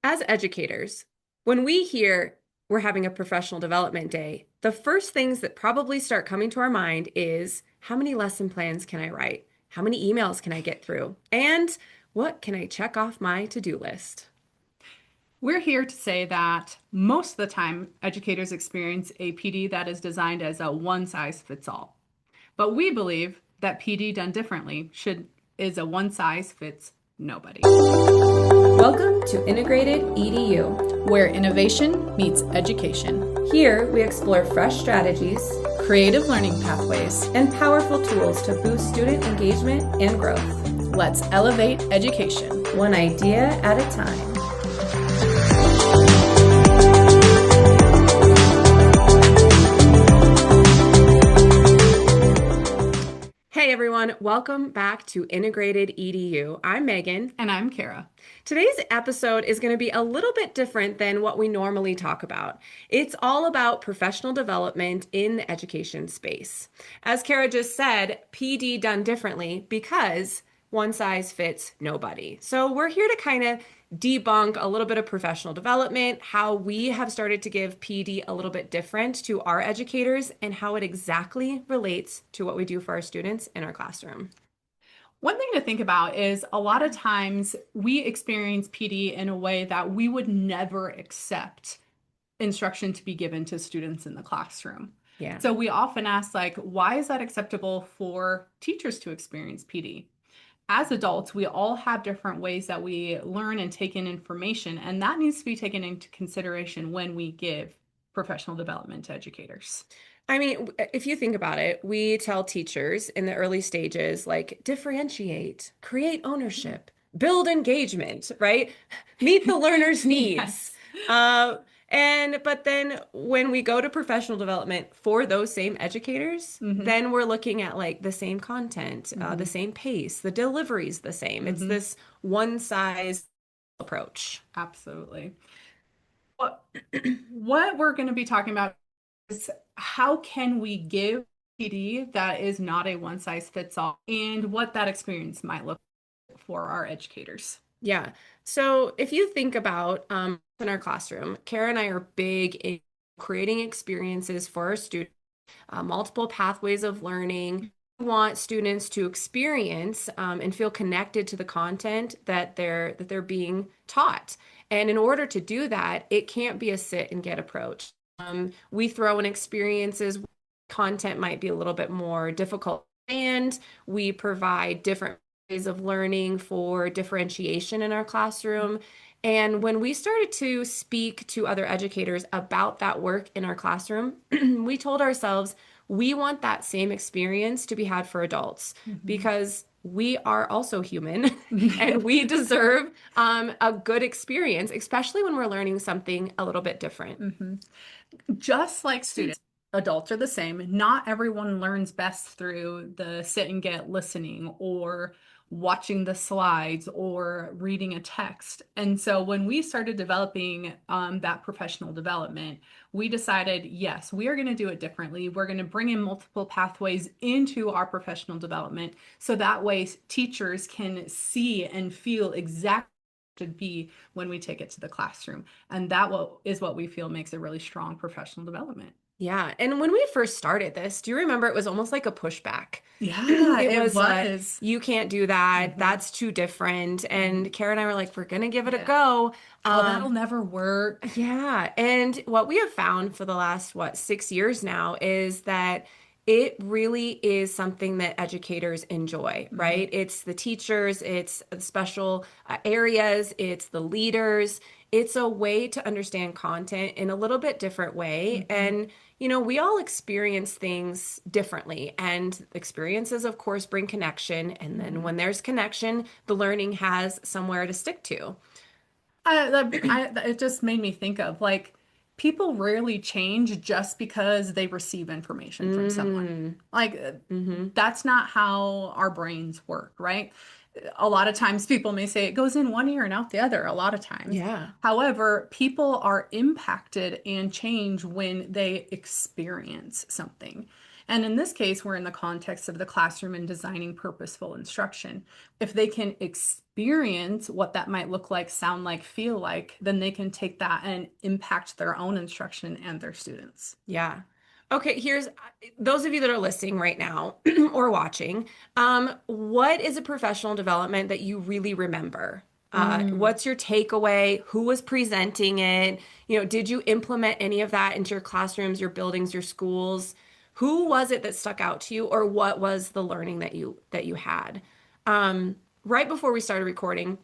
As educators, when we hear we're having a professional development day, the first things that probably start coming to our mind is how many lesson plans can I write? How many emails can I get through? And what can I check off my to-do list? We're here to say that most of the time, educators experience a PD that is designed as a one size fits all. But we believe that PD done differently is a one size fits nobody. Welcome to Integrated EDU, Where innovation meets education. Here we explore fresh strategies, Creative learning pathways. and powerful tools to boost student engagement and growth, Let's elevate education. one idea at a time. Hey everyone, welcome back to Integrated EDU. I'm Megan. And I'm Kara. Today's episode is going to be a little bit different than what we normally talk about. It's all about professional development in the education space. As Kara just said, PD done differently because one size fits nobody. So we're here to kind of debunk a little bit of professional development, how we have started to give PD a little bit different to our educators, and how it exactly relates to what we do for our students in our classroom. One thing to think about is a lot of times we experience PD in a way that we would never accept instruction to be given to students in the classroom. Yeah. So we often ask, like, why is that acceptable for teachers to experience PD? As adults, we all have different ways that we learn and take in information, and that needs to be taken into consideration when we give professional development to educators. I mean, if you think about it, we tell teachers in the early stages, like, differentiate, create ownership, build engagement, right? Meet the learner's needs. Yes. Uh, but then when we go to professional development for those same educators, Mm-hmm. then we're looking at like the same content, the Mm-hmm. same pace, the delivery's the same. It's Mm-hmm. this one size approach. Absolutely. What, what we're going to be talking about is how can we give PD that is not a one size fits all and what that experience might look like for our educators. Yeah. So if you think about in our classroom, Kara and I are big in creating experiences for our students, multiple pathways of learning. We want students to experience and feel connected to the content that they're being taught. And in order to do that, it can't be a sit and get approach. We throw in experiences. Content might be a little bit more difficult, and we provide different ways of learning for differentiation in our classroom. And when we started to speak to other educators about that work in our classroom, we told ourselves we want that same experience to be had for adults Mhm. because we are also human and we deserve a good experience, especially when we're learning something a little bit different. Mhm. Just like students, adults are the same. Not everyone learns best through the sit and get listening or watching the slides or reading a text. And so when we started developing that professional development, we decided, yes, we are going to do it differently. We're going to bring in multiple pathways into our professional development so that way teachers can see and feel exactly should be when we take it to the classroom. And is what we feel makes a really strong professional development. Yeah. And when we first started this, do you remember it was almost like a pushback? Yeah, It it was like, was. you can't do that. Mhm, That's too different. mhm. And Kara and I were like, we're going to give it a Yeah. go. Oh, Uh, that'll never work. yeah. And what we have found for the last, 6 years now is that it really is something that educators enjoy, Mhm, right? It's the teachers, it's the special areas, it's the leaders. It's a way to understand content in a little bit different way. mhm, And, we all experience things differently. And experiences, of course, bring connection. And then mhm. when there's connection, the learning has somewhere to stick to. It just made me think of like people rarely change just because they receive information from someone. Mm, Like hmm. that's not how our brains work, right? A lot of times people may say it goes in one ear and out the other, a lot of times. Yeah. However, people are impacted and change when they experience something. And in this case, we're in the context of the classroom and designing purposeful instruction. If they can experience what that might look like, sound like, feel like, then they can take that and impact their own instruction and their students. Yeah. Okay, here's those of you that are listening right now or watching. What is a professional development that you really remember? Mm. What's your takeaway? Who was presenting it? Did you implement any of that into your classrooms, your buildings, your schools? Who was it that stuck out to you, or what was the learning that you had? Right before we started recording,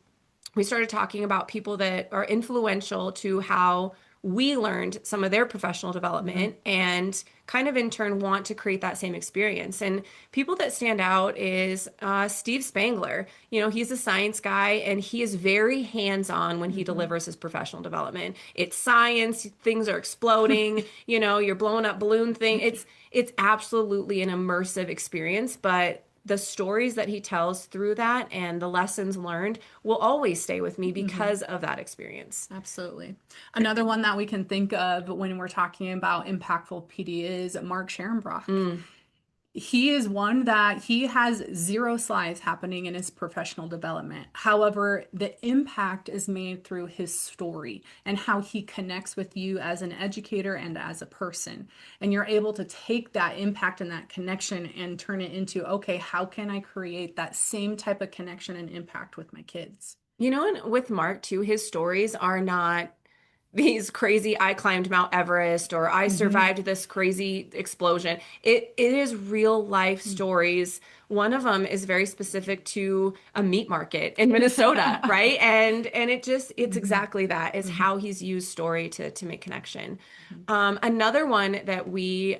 we started talking about people that are influential to how we learned some of their professional Mhm. development and kind of in turn want to create that same experience. And people that stand out is Steve Spangler. He's a science guy and he is very hands-on when he Mhm. delivers his professional development. It's science, things are exploding, you're blowing up balloon thing. It's absolutely an immersive experience, but the stories that he tells through that and the lessons learned will always stay with me Mhm. because of that experience. Absolutely. Another one that we can think of when we're talking about impactful PD is Mark Scherenbrock. Mm, He is one that he has zero slides happening in his professional development. However, the impact is made through his story and how he connects with you as an educator and as a person. And you're able to take that impact and that connection and turn it into, okay, how can I create that same type of connection and impact with my kids? and with Mark too, his stories are not these crazy I climbed Mount Everest or I Hmm. survived this crazy explosion. It is real life stories. One of them is very specific to a meat market in Minnesota, right? And it's Hmm. exactly that is Hmm. how he's used story to make connection. Another one that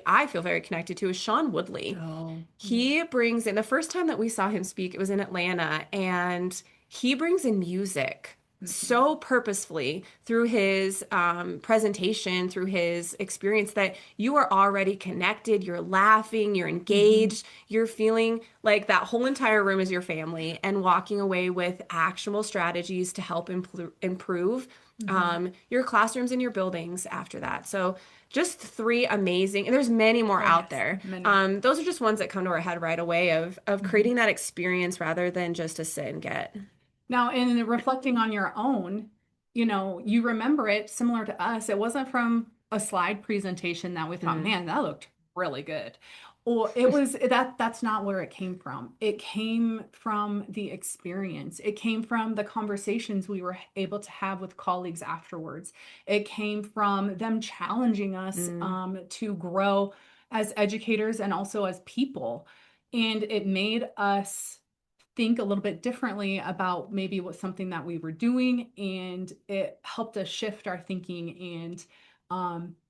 I feel very connected to is Sean Woodley. Oh, yeah. He brings in the first time that we saw him speak, it was in Atlanta, and he brings in music Hmm. so purposefully through his presentation, through his experience that you are already connected, you're laughing, you're Hmm. engaged, you're feeling like that whole entire room is your family and walking away with actionable strategies to help improve Hmm. your classrooms and your buildings after that. So just three amazing, and there's many more Oh, out yes, there. many more. Those are just ones that come to our head right away of Mhm. creating that experience rather than just a sit and get. Now, in reflecting on your own, you remember it similar to us. It wasn't from a slide presentation that we thought, Mm. man, that looked really good. Or it was that's not where it came from. It came from the experience. It came from the conversations we were able to have with colleagues afterwards. It came from them challenging us Mm. to grow as educators and also as people. And it made us think a little bit differently about maybe what something that we were doing, and it helped us shift our thinking,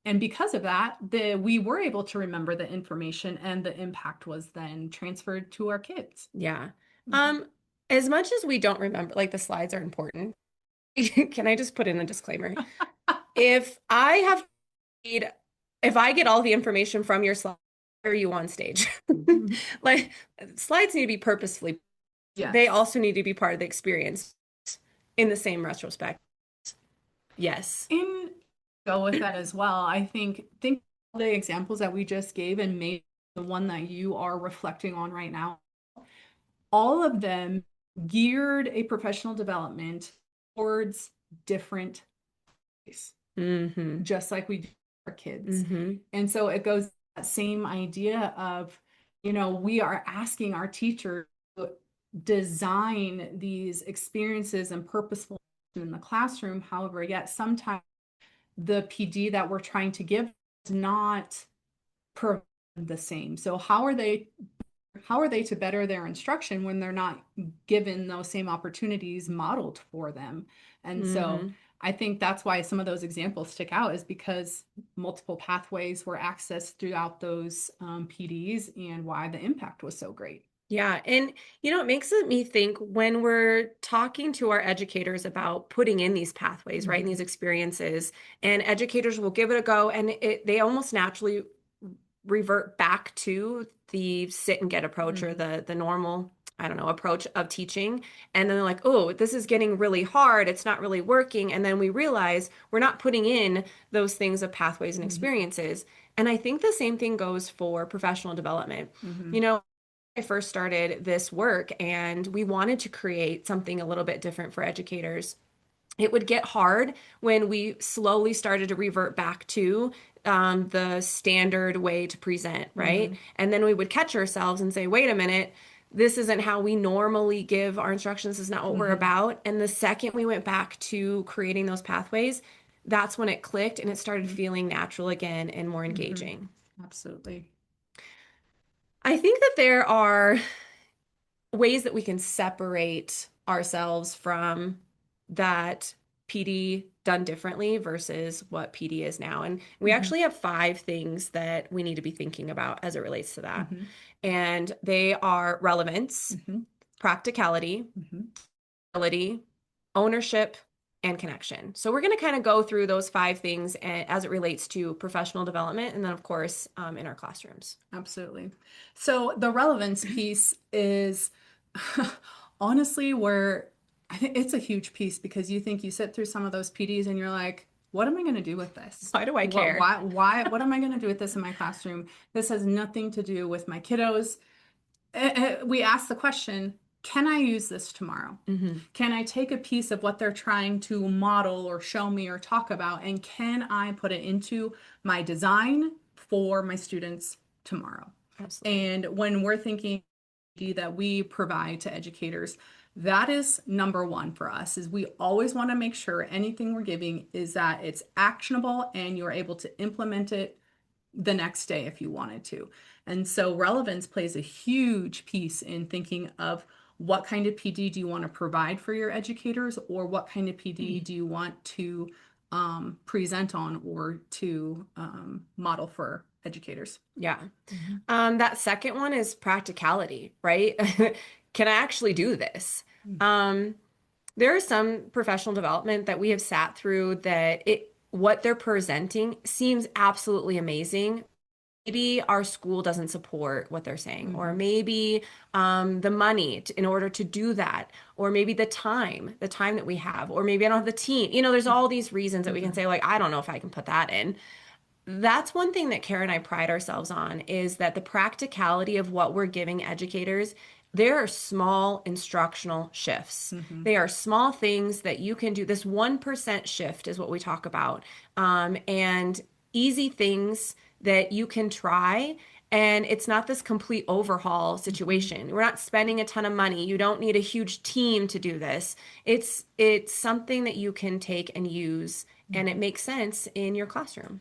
and because of that we were able to remember the information, and the impact was then transferred to our kids. Yeah. Mhm. Um, as much as we don't remember, like the slides are important, can I just put in a disclaimer? If I have if I get all the information from your slide, why are you on stage? Mhm. Like slides need to be purposefully, they Yes. also need to be part of the experience in the same retrospect. Yes. And go with that as well. I think the examples that we just gave and made the one that you are reflecting on right now, all of them geared a professional development towards different ways, Mm-hmm. just like we do for our kids. Mm-hmm. And so it goes that same idea of, we are asking our teachers to design these experiences and purposeful in the classroom. However, yet sometimes the PD that we're trying to give is not provide the same. So how are they to better their instruction when they're not given those same opportunities modeled for them? And so Mm-hmm. I think that's why some of those examples stick out, is because multiple pathways were accessed throughout those PDs, and why the impact was so great. Yeah. And, it makes me think when we're talking to our educators about putting in these pathways, right, and these Mhm. experiences, and educators will give it a go, and they almost naturally revert back to the sit and get approach or Mhm. the normal, I don't know, approach of teaching. And then they're like, oh, this is getting really hard. It's not really working. And then we realize we're not putting in those things of pathways and Mhm. experiences. And I think the same thing goes for professional development. Mm-hmm. You know, I first started this work and we wanted to create something a little bit different for educators. It would get hard when we slowly started to revert back to the standard way to present, right? Mm-hmm. And then we would catch ourselves and say, wait a minute, this isn't how we normally give our instructions. This is not what we're Mm-hmm. about. And the second we went back to creating those pathways, that's when it clicked and it started feeling natural again and more Mm-hmm. engaging. Absolutely. I think that there are ways that we can separate ourselves from that PD done differently versus what PD is now. And we Mm-hmm. actually have 5 things that we need to be thinking about as it relates to that. Mm-hmm. And they are relevance, Mm-hmm. practicality, Mm-hmm. ability, ownership, and connection. So we're going to kind of go through those 5 things as it relates to professional development, and then of course in our classrooms. Absolutely. So the relevance piece is honestly where I think it's a huge piece because you think you sit through some of those PDs and you're like, what am I going to do with this? Why do I care? What am I going to do with this in my classroom? This has nothing to do with my kiddos. We ask the question, can I use this tomorrow? Mm-hmm. Can I take a piece of what they're trying to model or show me or talk about, and can I put it into my design for my students tomorrow? Absolutely. And when we're thinking that we provide to educators, that is number one for us is we always want to make sure anything we're giving is that it's actionable and you're able to implement it the next day if you wanted to. And so relevance plays a huge piece in thinking of what kind of PD do you want to provide for your educators, or what kind of PD do you want to present on or to model for educators. Yeah. Mhm. That second one is practicality, right? Can I actually do this? Um, there is some professional development that we have sat through that what they're presenting seems absolutely amazing. Maybe our school doesn't support what they're saying, or Mhm. maybe the money in order to do that, or maybe the time that we have, or maybe I don't have the team. There's all these reasons that we can Mhm. say, like, I don't know if I can put that in. That's one thing that Kara and I pride ourselves on is that the practicality of what we're giving educators, there are small instructional shifts. Mhm. They are small things that you can do. This 1% shift is what we talk about. And easy things that you can try. And it's not this complete overhaul Mhm. situation. We're not spending a ton of money. You don't need a huge team to do this. It's something that you can take and use, and it Mhm. makes sense in your classroom.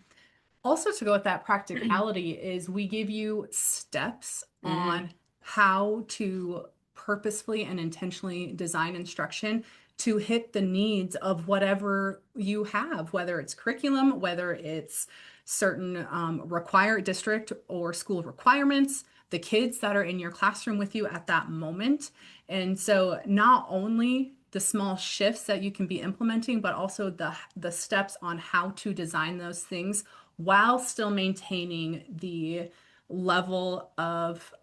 Also, to go with that practicality, is we give you steps Mm, on how to purposefully and intentionally design instruction to hit the needs of whatever you have, whether it's curriculum, whether it's certain require district or school requirements, the kids that are in your classroom with you at that moment. And so not only the small shifts that you can be implementing, but also the steps on how to design those things while still maintaining the level of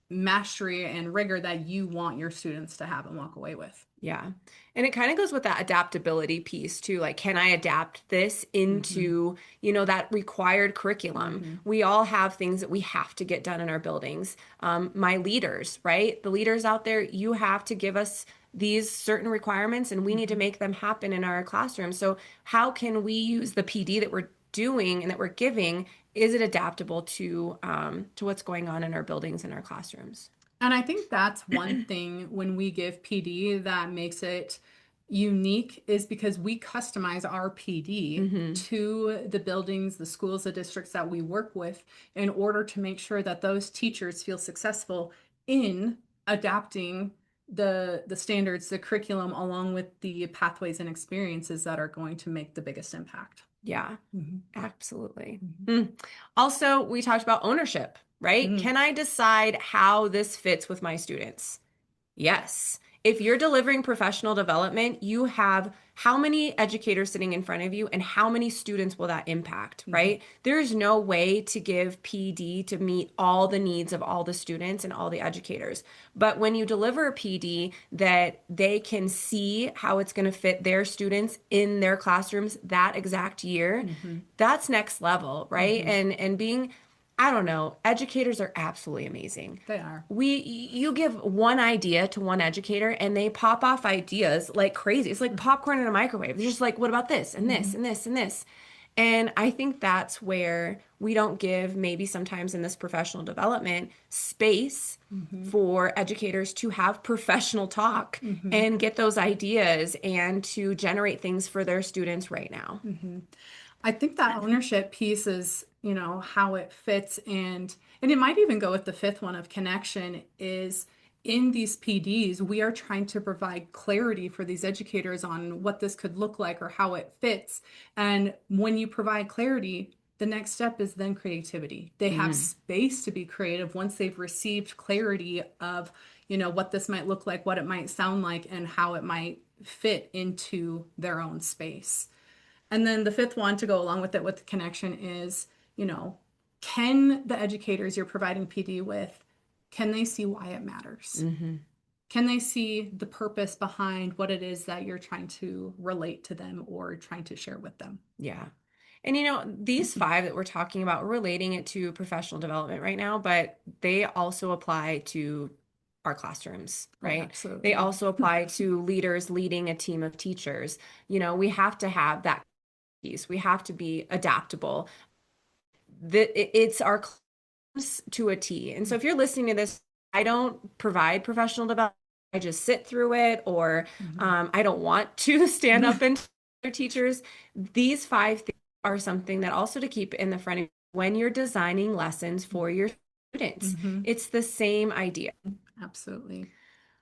mastery and rigor that you want your students to have and walk away with. yeah. And it kind of goes with that adaptability piece too. Like, can I adapt this Mm-hmm. into, that required curriculum? Mm-hmm. We all have things that we have to get done in our buildings. My leaders, right? The leaders out there, you have to give us these certain requirements and we need to Mm-hmm. make them happen in our classroom. So how can we use the PD that we're doing and that we're giving? Is it adaptable to what's going on in our buildings and our classrooms? And I think that's one thing when we give PD that makes it unique is because we customize our PD Hmm. to the buildings, the schools, the districts that we work with in order to make sure that those teachers feel successful in adapting the standards, the curriculum, along with the pathways and experiences that are going to make the biggest impact. Yeah. Mhm. Absolutely. Mhm. Mm. Also, we talked about ownership, right? Mhm. Can I decide how this fits with my students? Yes. if you're delivering professional development, you have how many educators sitting in front of you and how many students will that impact, Mhm. right? There is no way to give PD to meet all the needs of all the students and all the educators. But when you deliver a PD that they can see how it's going to fit their students in their classrooms that exact year, Mhm. that's next level, right? Mhm. And being, I don't know, educators are absolutely amazing. They are. You give one idea to one educator and they pop off ideas like crazy. It's like popcorn in a microwave. They're just like, what about this and this Mhm. and this and this? And I think that's where we don't give, maybe sometimes in this professional development, space Mhm. for educators to have professional talk Mhm. and get those ideas and to generate things for their students right now. Mhm. I think that ownership piece is, how it fits, and it might even go with the fifth one of connection is in these PDs, we are trying to provide clarity for these educators on what this could look like or how it fits. And when you provide clarity, the next step is then creativity. They have Mm, space to be creative once they've received clarity of, what this might look like, what it might sound like, and how it might fit into their own space. And then the fifth one to go along with it with the connection is, you know, can the educators you're providing PD with, can they see why it matters? hmm. Can they see the purpose behind what it is that you're trying to relate to them or trying to share with them? Yeah. And these five that we're talking about, we're relating it to professional development right now, but they also apply to our classrooms, Oh, right? They absolutely. also apply to leaders leading a team of teachers. We have to have that piece. We have to be adaptable. It's our class to a T. And so if you're listening to this, I don't provide professional development. I just sit through it, or Mhm. I don't want to stand up and other teachers. These five things are something that also to keep in the front of you when you're designing lessons for your students. Mhm. It's the same idea. Absolutely.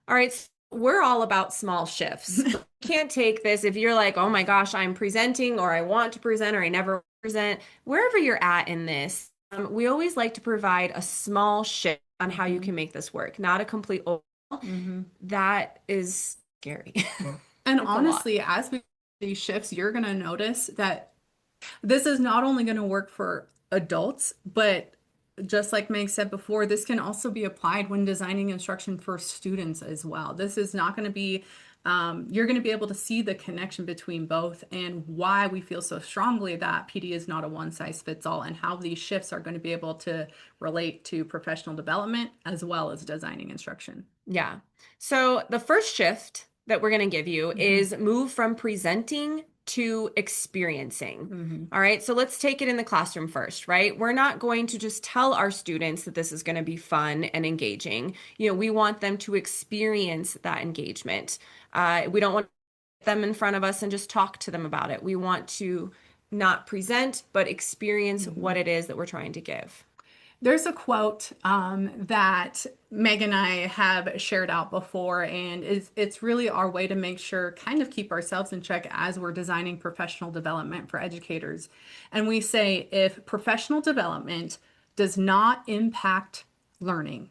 All right, so we're all about small shifts. Can't take this if you're like, oh my gosh, I'm presenting, or I want to present, or I never present. Wherever you're at in this, we always like to provide a small shift on how you Mhm. can make this work, not a complete overhaul. Mhm. That is scary. And It's a lot. honestly, as we these shifts, you're going to notice that this is not only going to work for adults, but just like Meg said before, this can also be applied when designing instruction for students as well. This is not going to be, you're going to be able to see the connection between both and why we feel so strongly that PD is not a one size fits all and how these shifts are going to be able to relate to professional development as well as designing instruction. Yeah. So the first shift that we're going to give you Hmm. is move from presenting to experiencing. Hmm. All right. So let's take it in the classroom first, right? We're not going to just tell our students that this is going to be fun and engaging. We want them to experience that engagement. We don't want them in front of us and just talk to them about it. We want to not present, but experience Hmm. what it is that we're trying to give. There's a quote that Meg and I have shared out before, and it's really our way to make sure, kind of keep ourselves in check as we're designing professional development for educators. And we say if professional development does not impact learning,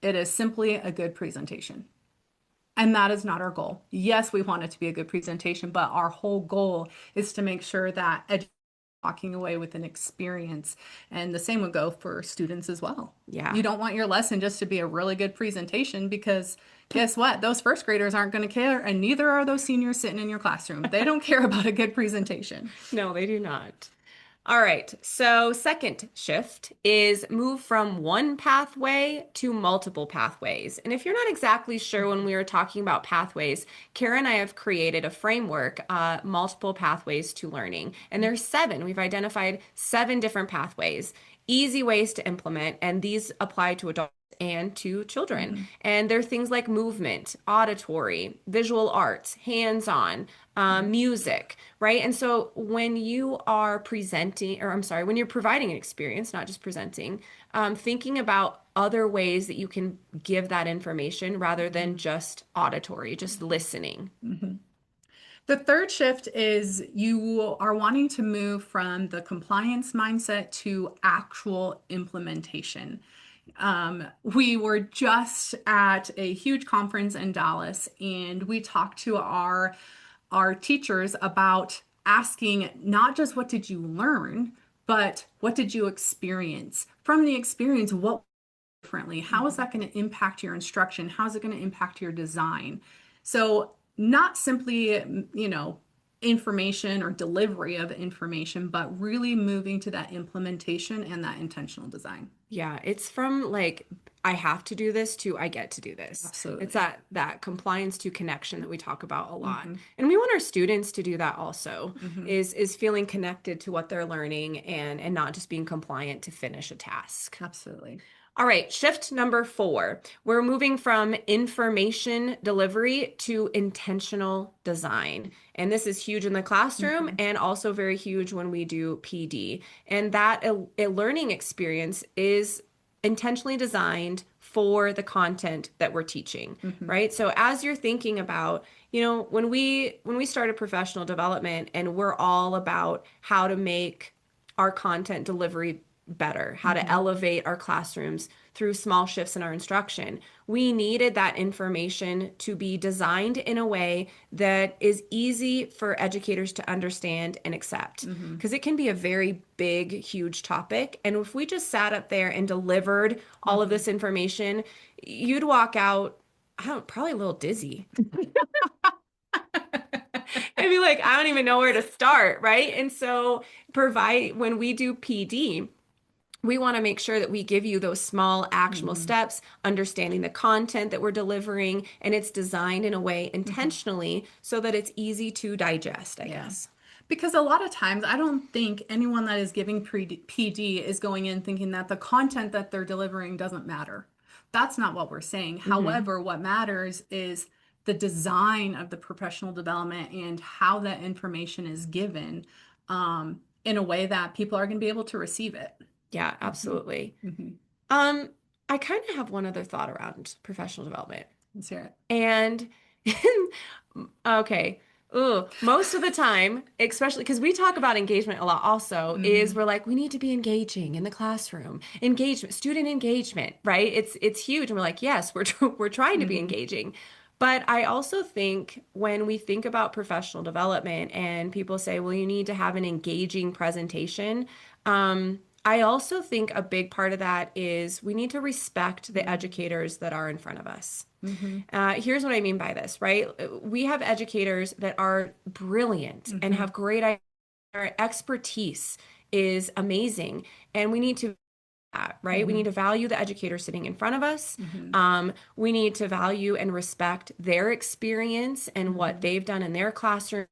it is simply a good presentation. And that is not our goal. Yes, we want it to be a good presentation, but our whole goal is to make sure that walking away with an experience. And the same would go for students as well. Yeah. You don't want your lesson just to be a really good presentation because guess what? Those first graders aren't going to care, and neither are those seniors sitting in your classroom. They don't care about a good presentation. No, they do not. All right. So, second shift is move from one pathway to multiple pathways. And if you're not exactly sure when we were talking about pathways, Kara and I have created a framework, multiple pathways to learning. And there's seven. We've identified seven different pathways, easy ways to implement, and these apply to adults and to children. Mhm. And they're things like movement, auditory, visual arts, hands-on, music, right? And so when you are presenting, or I'm sorry, when you're providing an experience, not just presenting, thinking about other ways that you can give that information rather than just auditory, just listening. Mhm. The third shift is you are wanting to move from the compliance mindset to actual implementation. We were just at a huge conference in Dallas, and we talked to our teachers about asking not just what did you learn, but what did you experience? From the experience, what differently? How is Mhm. that going to impact your instruction? How is it going to impact your design? So, not simply, information or delivery of information, but really moving to that implementation and that intentional design. Yeah, it's from like I have to do this to I get to do this. It's Absolutely. that compliance to connection that we talk about a lot. Hmm. And we want our students to do that also, Hmm. is feeling connected to what they're learning and not just being compliant to finish a task. Absolutely. All right, shift number 4. We're moving from information delivery to intentional design. And this is huge in the classroom Hmm. and also very huge when we do PD. And that a learning experience is intentionally designed for the content that we're teaching, Hmm. right? So as you're thinking about, when we started professional development and we're all about how to make our content delivery better, how to Hmm. elevate our classrooms through small shifts in our instruction. We needed that information to be designed in a way that is easy for educators to understand and accept. Hmm. Because it can be a very big, huge topic. And if we just sat up there and delivered all of Hmm. this information, you'd walk out, I don't, probably a little dizzy. And be like, I don't even know where to start, right? And so when we do PD, we want to make sure that we give you those small actionable Hmm. steps, understanding the content that we're delivering, and it's designed in a way Hmm. intentionally so that it's easy to digest, I Yeah. guess. Because a lot of times, I don't think anyone that is giving PD is going in thinking that the content that they're delivering doesn't matter. That's not what we're saying. Hmm. However, what matters is the design of the professional development and how that information is given in a way that people are going to be able to receive it. Yeah, Hmm. absolutely. Hmm. Um, I kind of have one other thought around professional development. Let's hear it. And okay. Ooh, most of the time, especially because we talk about engagement a lot also, is Hmm. we're like, we need to be engaging in the classroom. Engagement, student engagement, right? It's huge. And we're like, yes, we're trying to be Hmm. engaging. But I also think when we think about professional development and people say, well, you need to have an engaging presentation, I also think a big part of that is we need to respect the Hmm. educators that are in front of us. Hmm. Here's what I mean by this, right? We have educators that are brilliant and Hmm. have great ideas. Their expertise is amazing, and we need to right? We need Hmm. to value the educator sitting in front of us. Hmm. We need to value and respect their experience and what Hmm. they've done in their classroom,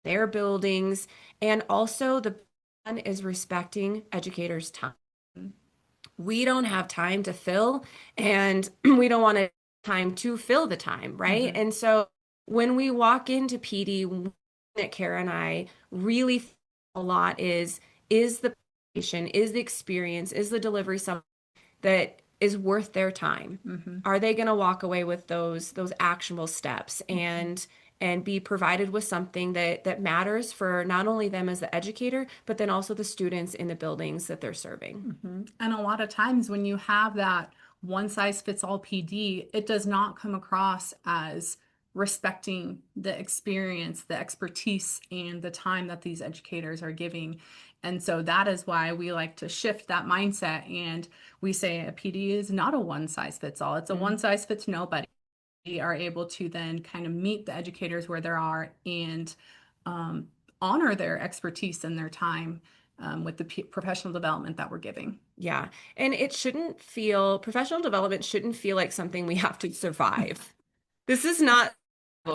their buildings, and also the one is respecting educators' time. We don't have time to fill and we don't want to time to fill the time, right? Hmm. And so when we walk into PD, that Kara and I really feel a lot is the patient, is the experience, is the delivery something that is worth their time? Hmm. Are they going to walk away with those actionable steps Hmm. and be provided with something that matters for not only them as the educator, but then also the students in the buildings that they're serving? Hmm. And a lot of times when you have that one size fits all PD, it does not come across as respecting the experience, the expertise, and the time that these educators are giving. And so that is why we like to shift that mindset and we say a PD is not a one size fits all. It's a one Mm. size fits nobody. We are able to then kind of meet the educators where they are and um, honor their expertise and their time with the professional development that we're giving. Yeah. And it shouldn't feel, professional development shouldn't feel like something we have to survive. This is not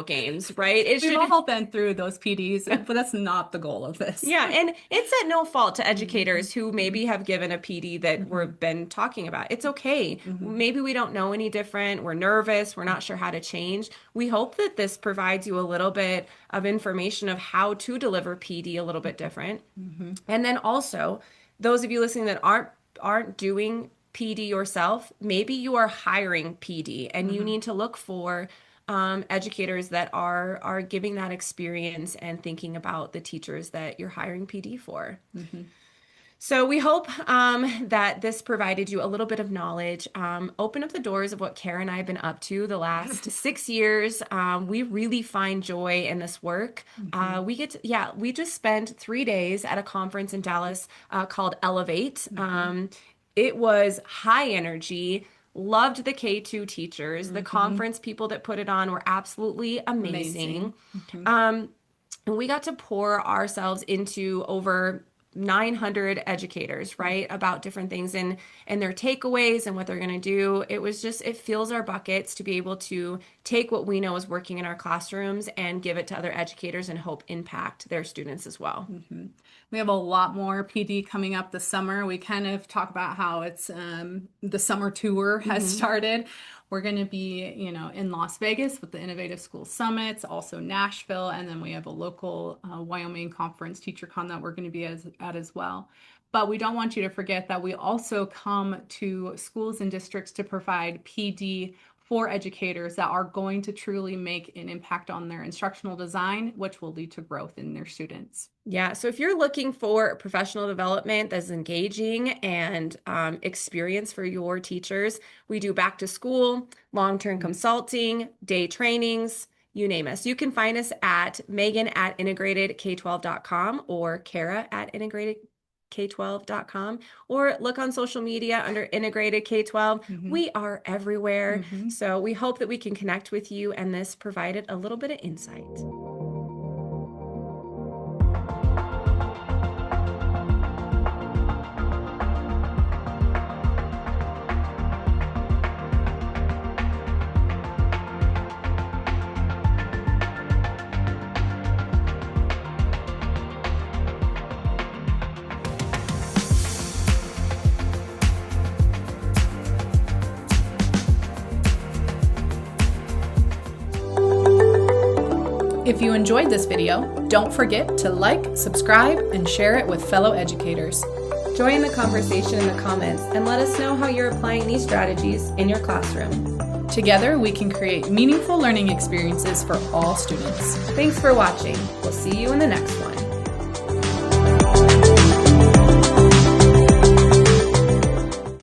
games, right? It We've should. all been through those PDs, but that's not the goal of this. Yeah, and it's at no fault to Mhm. educators who maybe have given a PD that we've Mhm. been talking about. It's okay. Mhm. Maybe we don't know any different. We're nervous. We're not sure how to change. We hope that this provides you a little bit of information of how to deliver PD a little bit different. Mhm. And then also, those of you listening that aren't doing PD yourself, maybe you are hiring PD and you Mhm. need to look for educators that are giving that experience and thinking about the teachers that you're hiring PD for. Mhm. So we hope that this provided you a little bit of knowledge, open up the doors of what Kara and I have been up to the last 6 years. We really find joy in this work. Mhm. We just spent 3 days at a conference in Dallas called Elevate. Mhm. It was high energy. Loved the K2 teachers. The Mhm. conference people that put it on were absolutely amazing. Amazing. Mhm. Um, and we got to pour ourselves into over 900 educators, right, about different things and their takeaways and what they're going to do. It fills our buckets to be able to take what we know is working in our classrooms and give it to other educators and hope impact their students as well. Mhm. We have a lot more PD coming up this summer. We kind of talk about how it's the summer tour has Mm-hmm. started. We're going to be, in Las Vegas with the Innovative School Summits, also Nashville, and then we have a local Wyoming conference, TeacherCon, that we're going to be at as well. But we don't want you to forget that we also come to schools and districts to provide PD for educators that are going to truly make an impact on their instructional design, which will lead to growth in their students. Yeah, so if you're looking for professional development that's engaging and experience for your teachers, we do back to school, long-term consulting, day trainings, you name us. You can find us at megan@integratedk12.com or kara@integratedk12.com or look on social media under Integrated K12. Mhm. We are everywhere. Mhm. So we hope that we can connect with you and this provided a little bit of insight. If you enjoyed this video, don't forget to like, subscribe, and share it with fellow educators. Join the conversation in the comments and let us know how you're applying these strategies in your classroom. Together, we can create meaningful learning experiences for all students. Thanks for watching. We'll see you in the next one.